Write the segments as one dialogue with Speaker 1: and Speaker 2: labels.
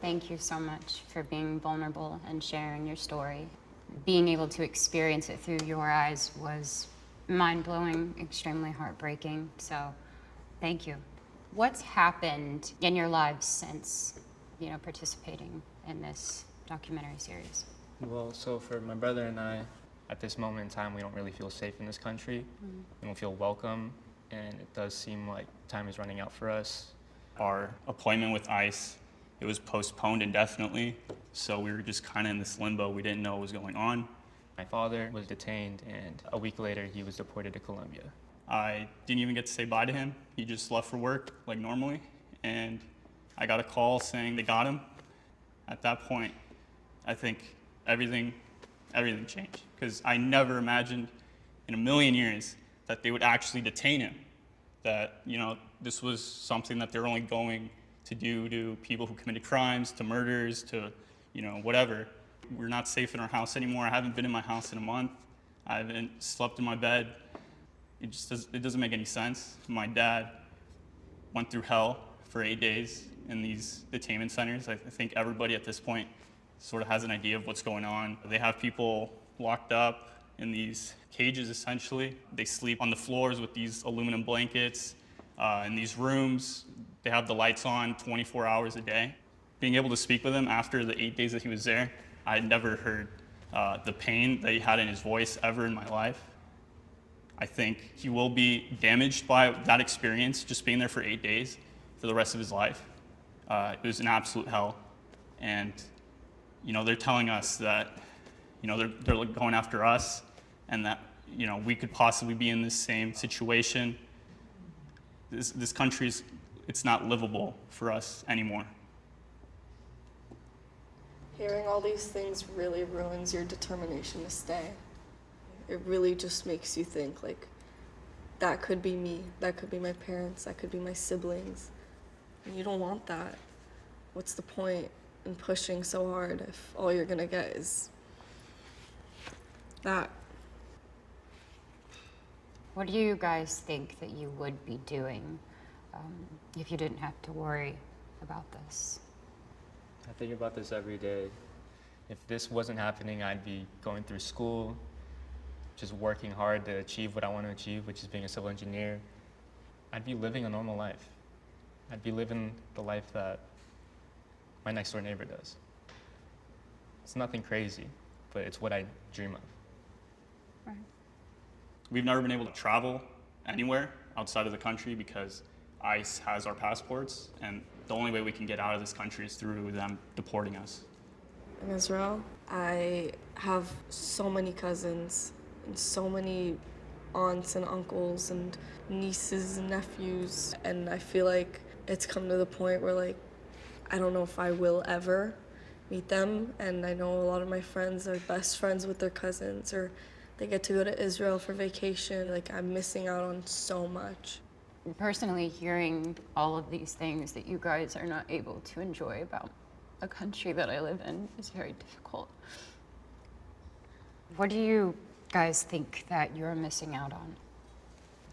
Speaker 1: Thank you so much for being vulnerable and sharing your story. Being able to experience it through your eyes was mind-blowing, extremely heartbreaking. So thank you. What's happened in your lives since, participating in this documentary series?
Speaker 2: Well, so for my brother and I, at this moment in time, we don't really feel safe in this country. We don't feel welcome, and it does seem like time is running out for us.
Speaker 3: Our appointment with ICE, it was postponed indefinitely, so we were just kind of in this limbo. We didn't know what was going on.
Speaker 2: My father was detained, and a week later, he was deported to Colombia.
Speaker 3: I didn't even get to say bye to him. He just left for work like normally, and I got a call saying they got him. At that point, I think everything changed, because I never imagined in a million years that they would actually detain him, that this was something that they're only going to do to people who committed crimes, to murders, to whatever. We're not safe in our house anymore. I haven't been in my house in a month. I haven't slept in my bed. It doesn't make any sense. My dad went through hell for 8 days in these detainment centers. I think everybody at this point sort of has an idea of what's going on. They have people locked up in these cages, essentially. They sleep on the floors with these aluminum blankets. In these rooms, they have the lights on 24 hours a day. Being able to speak with him after the 8 days that he was there, I had never heard the pain that he had in his voice ever in my life. I think he will be damaged by that experience, just being there for 8 days for the rest of his life. It was an absolute hell. And, they're telling us that, they're going after us, and that, we could possibly be in this same situation. This country it's not livable for us anymore.
Speaker 4: Hearing all these things really ruins your determination to stay. It really just makes you think, like, that could be me, that could be my parents, that could be my siblings. And you don't want that. What's the point in pushing so hard if all you're gonna get is that?
Speaker 1: What do you guys think that you would be doing if you didn't have to worry about this?
Speaker 2: I think about this every day. If this wasn't happening, I'd be going through school, just working hard to achieve what I want to achieve, which is being a civil engineer. I'd be living a normal life. I'd be living the life that my next door neighbor does. It's nothing crazy, but it's what I dream of.
Speaker 1: Right.
Speaker 3: We've never been able to travel anywhere outside of the country because ICE has our passports, and the only way we can get out of this country is through them deporting us.
Speaker 4: In Israel, I have so many cousins and so many aunts and uncles and nieces and nephews, and I feel like it's come to the point where, like, I don't know if I will ever meet them, and I know a lot of my friends are best friends with their cousins, or they get to go to Israel for vacation. Like, I'm missing out on so much.
Speaker 1: Personally, hearing all of these things that you guys are not able to enjoy about a country that I live in is very difficult. What do you guys think that you're missing out on?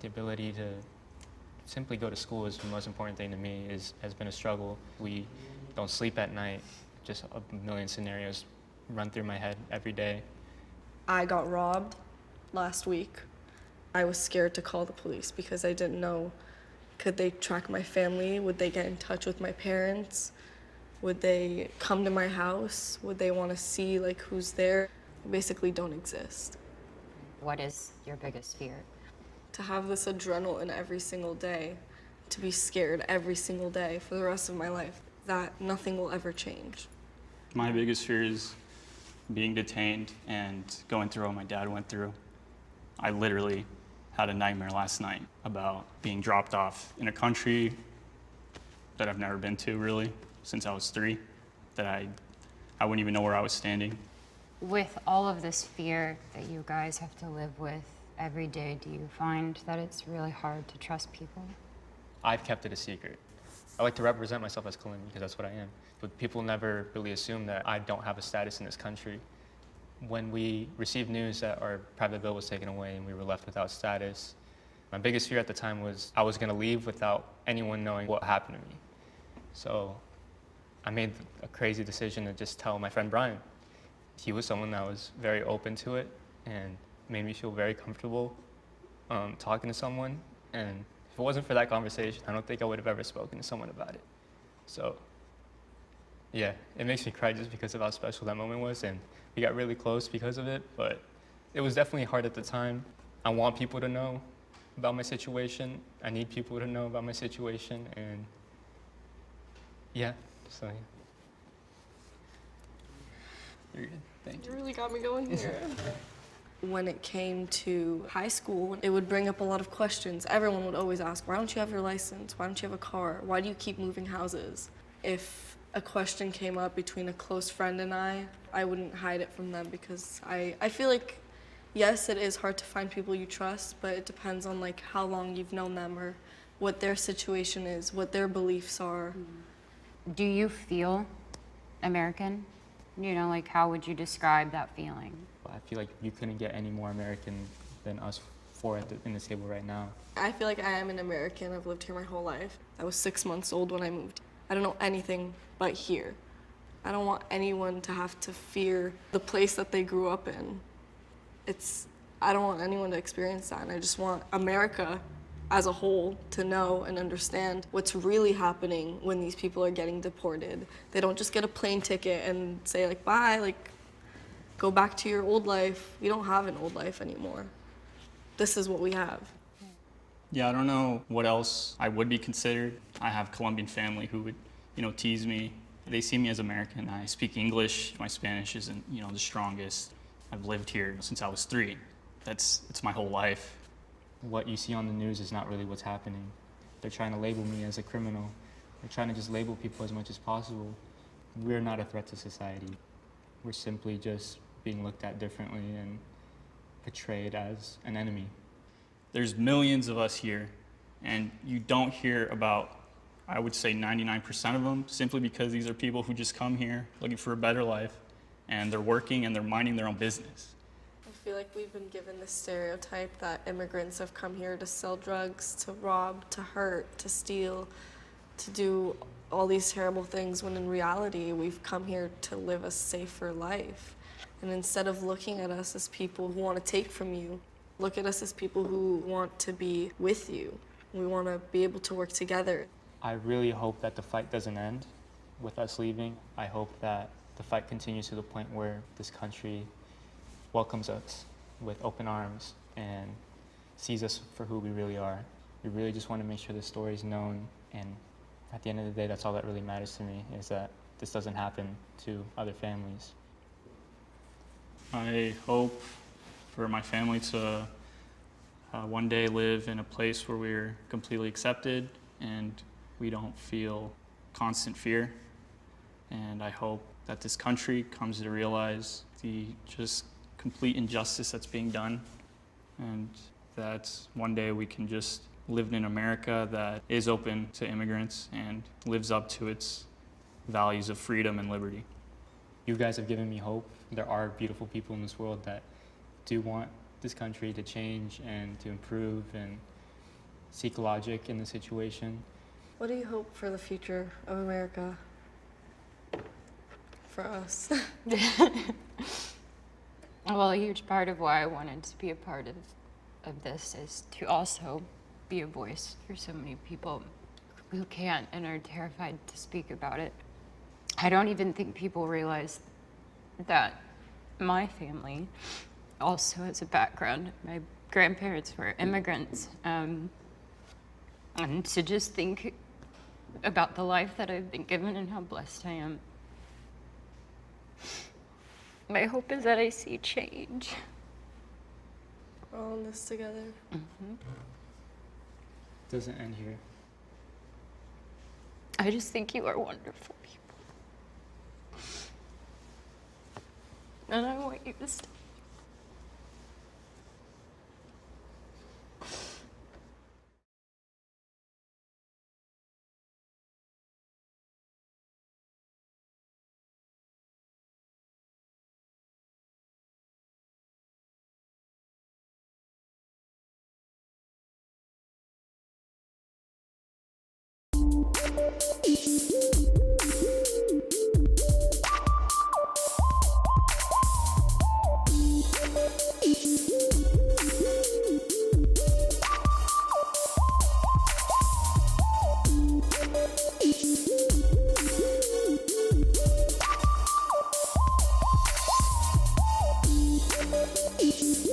Speaker 2: The ability to simply go to school is the most important thing to me. Has been a struggle. We don't sleep at night. Just a million scenarios run through my head every day.
Speaker 4: I got robbed last week. I was scared to call the police because I didn't know, could they track my family? Would they get in touch with my parents? Would they come to my house? Would they want to see, like, who's there? They basically don't exist.
Speaker 1: What is your biggest fear?
Speaker 4: To have this adrenaline every single day, to be scared every single day for the rest of my life, that nothing will ever change.
Speaker 3: My biggest fear is being detained and going through what my dad went through. I literally had a nightmare last night about being dropped off in a country that I've never been to, really, since I was 3, that I wouldn't even know where I was standing.
Speaker 1: With all of this fear that you guys have to live with every day, do you find that it's really hard to trust people?
Speaker 2: I've kept it a secret. I like to represent myself as Colombian because that's what I am. But people never really assume that I don't have a status in this country. When we received news that our private bill was taken away and we were left without status, my biggest fear at the time was I was going to leave without anyone knowing what happened to me. So I made a crazy decision to just tell my friend Brian. He was someone that was very open to it and made me feel very comfortable talking to someone. And if it wasn't for that conversation, I don't think I would have ever spoken to someone about it. So yeah, it makes me cry just because of how special that moment was, and we got really close because of it, but it was definitely hard at the time. I want people to know about my situation. I need people to know about my situation, and yeah, so yeah. You're good, thank you.
Speaker 4: You really got me going here. When it came to high school, it would bring up a lot of questions. Everyone would always ask, why don't you have your license? Why don't you have a car? Why do you keep moving houses? If a question came up between a close friend and I wouldn't hide it from them because I feel like, yes, it is hard to find people you trust, but it depends on like how long you've known them or what their situation is, what their beliefs are.
Speaker 1: Do you feel American? You know, like how would you describe that feeling?
Speaker 2: I feel like you couldn't get any more American than us four in this table right now.
Speaker 4: I feel like I am an American. I've lived here my whole life. I was 6 months old when I moved. I don't know anything but here. I don't want anyone to have to fear the place that they grew up in. I don't want anyone to experience that, and I just want America as a whole to know and understand what's really happening when these people are getting deported. They don't just get a plane ticket and say like, bye, like, go back to your old life. We don't have an old life anymore. This is what we have.
Speaker 3: Yeah, I don't know what else I would be considered. I have Colombian family who would, tease me. They see me as American. I speak English. My Spanish isn't, the strongest. I've lived here since I was 3. It's my whole life.
Speaker 2: What you see on the news is not really what's happening. They're trying to label me as a criminal. They're trying to just label people as much as possible. We're not a threat to society. We're simply just being looked at differently and portrayed as an enemy.
Speaker 3: There's millions of us here, and you don't hear about, I would say 99% of them, simply because these are people who just come here looking for a better life, and they're working and they're minding their own business.
Speaker 4: I feel like we've been given this stereotype that immigrants have come here to sell drugs, to rob, to hurt, to steal, to do all these terrible things, when in reality, we've come here to live a safer life. And instead of looking at us as people who want to take from you, look at us as people who want to be with you. We want to be able to work together.
Speaker 2: I really hope that the fight doesn't end with us leaving. I hope that the fight continues to the point where this country welcomes us with open arms and sees us for who we really are. We really just want to make sure the story is known, and at the end of the day, that's all that really matters to me, is that this doesn't happen to other families.
Speaker 3: I hope for my family to one day live in a place where we're completely accepted and we don't feel constant fear. And I hope that this country comes to realize the just complete injustice that's being done, and that one day we can just live in an America that is open to immigrants and lives up to its values of freedom and liberty.
Speaker 2: You guys have given me hope. There are beautiful people in this world that do want this country to change and to improve and seek logic in the situation.
Speaker 4: What do you hope for the future of America? For us.
Speaker 1: Well, a huge part of why I wanted to be a part of this is to also be a voice for so many people who can't and are terrified to speak about it. I don't even think people realize that my family also has a background. My grandparents were immigrants. And to just think about the life that I've been given and how blessed I am. My hope is that I see change.
Speaker 4: We're all in this together.
Speaker 1: Mm-hmm.
Speaker 2: Doesn't end here.
Speaker 1: I just think you are wonderful people. And I want you to stay.
Speaker 4: much.